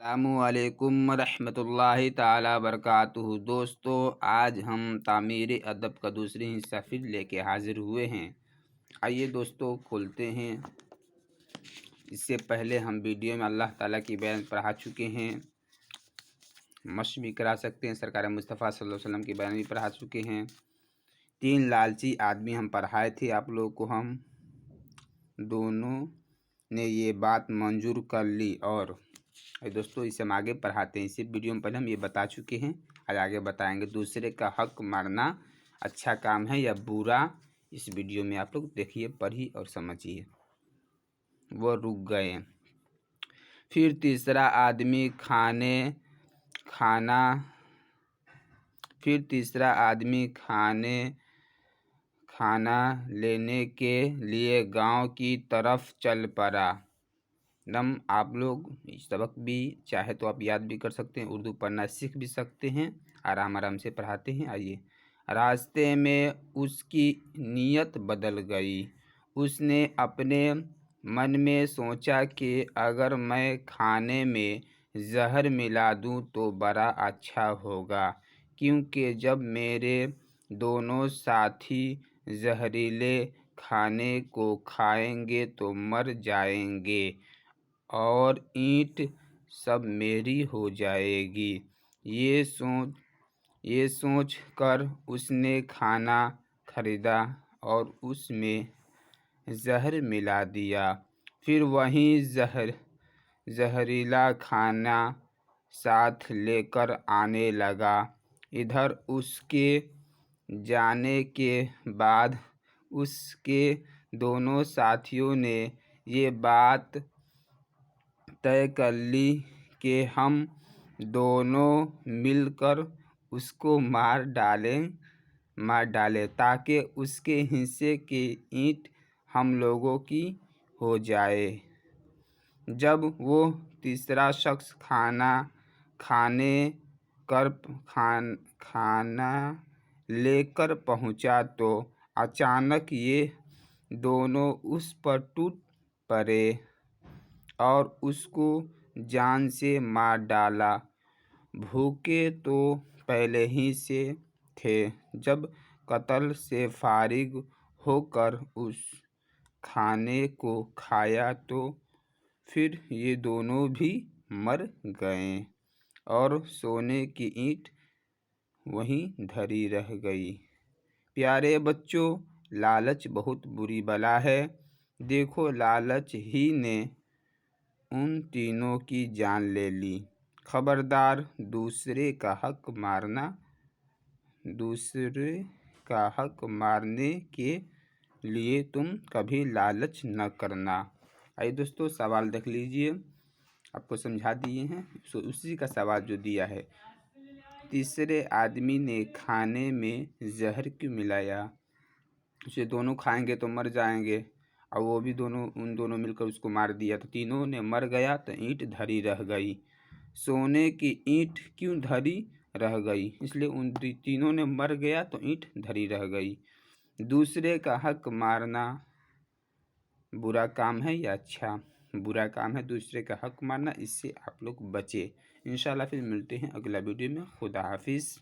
अस्सलामुअलैकुम रहमतुल्लाहि ताला बरकातुहू। दोस्तों, आज हम तामीर अदब का दूसरी हिस्सा फिर लेके हाजिर हुए हैं। आइए दोस्तों खोलते हैं। इससे पहले हम वीडियो में अल्लाह ताला की बयान पढ़ा चुके हैं, मश्क भी करा सकते हैं। सरकार मुस्तफ़ा सल्लल्लाहु अलैहि वसल्लम की बयान भी पढ़ा चुके हैं। 3 लालची आदमी हम पढ़ाए थे आप लोग को। हम दोनों ने ये बात मंजूर कर ली और दोस्तों इसे हम आगे पढ़ाते हैं। इसी वीडियो में पहले हम ये बता चुके हैं, आज आगे बताएंगे। दूसरे का हक मारना अच्छा काम है या बुरा, इस वीडियो में आप लोग देखिए, पढ़िए और समझिए। वो रुक गए। फिर तीसरा आदमी खाना लेने के लिए गांव की तरफ चल पड़ा। आप लोग सबक भी चाहे तो आप याद भी कर सकते हैं, उर्दू पढ़ना सीख भी सकते हैं। आराम आराम से पढ़ाते हैं। आइए। रास्ते में उसकी नीयत बदल गई। उसने अपने मन में सोचा कि अगर मैं खाने में जहर मिला दूं तो बड़ा अच्छा होगा, क्योंकि जब मेरे दोनों साथी जहरीले खाने को खाएंगे तो मर जाएंगे और ईंट सब मेरी हो जाएगी। ये सोच कर उसने खाना खरीदा और उसमें जहर मिला दिया। फिर वही जहरीला खाना साथ लेकर आने लगा। इधर उसके जाने के बाद उसके दोनों साथियों ने ये बात तय कर ली कि हम दोनों मिलकर उसको मार डालें ताकि उसके हिस्से की ईंट हम लोगों की हो जाए। जब वो तीसरा शख्स खाना लेकर पहुंचा तो अचानक ये दोनों उस पर टूट पड़े और उसको जान से मार डाला। भूखे तो पहले ही से थे। जब कत्ल से फारिग होकर उस खाने को खाया तो फिर ये दोनों भी मर गए और सोने की ईंट वहीं धरी रह गई। प्यारे बच्चों, लालच बहुत बुरी बला है। देखो, लालच ही ने उन तीनों की जान ले ली। खबरदार, दूसरे का हक मारने के लिए तुम कभी लालच न करना। आइए दोस्तों, सवाल देख लीजिए, आपको समझा दिए हैं। उसी का सवाल जो दिया है, तीसरे आदमी ने खाने में जहर क्यों मिलाया? उसे दोनों खाएंगे तो मर जाएंगे और वो भी उन दोनों मिलकर उसको मार दिया तो तीनों ने मर गया तो ईंट धरी रह गई। सोने की ईंट क्यों धरी रह गई? इसलिए उन तीनों ने मर गया तो ईंट धरी रह गई। दूसरे का हक मारना बुरा काम है या अच्छा? बुरा काम है दूसरे का हक मारना। इससे आप लोग बचे। इंशाल्लाह फिर मिलते हैं अगला वीडियो में। खुदा हाफिज़।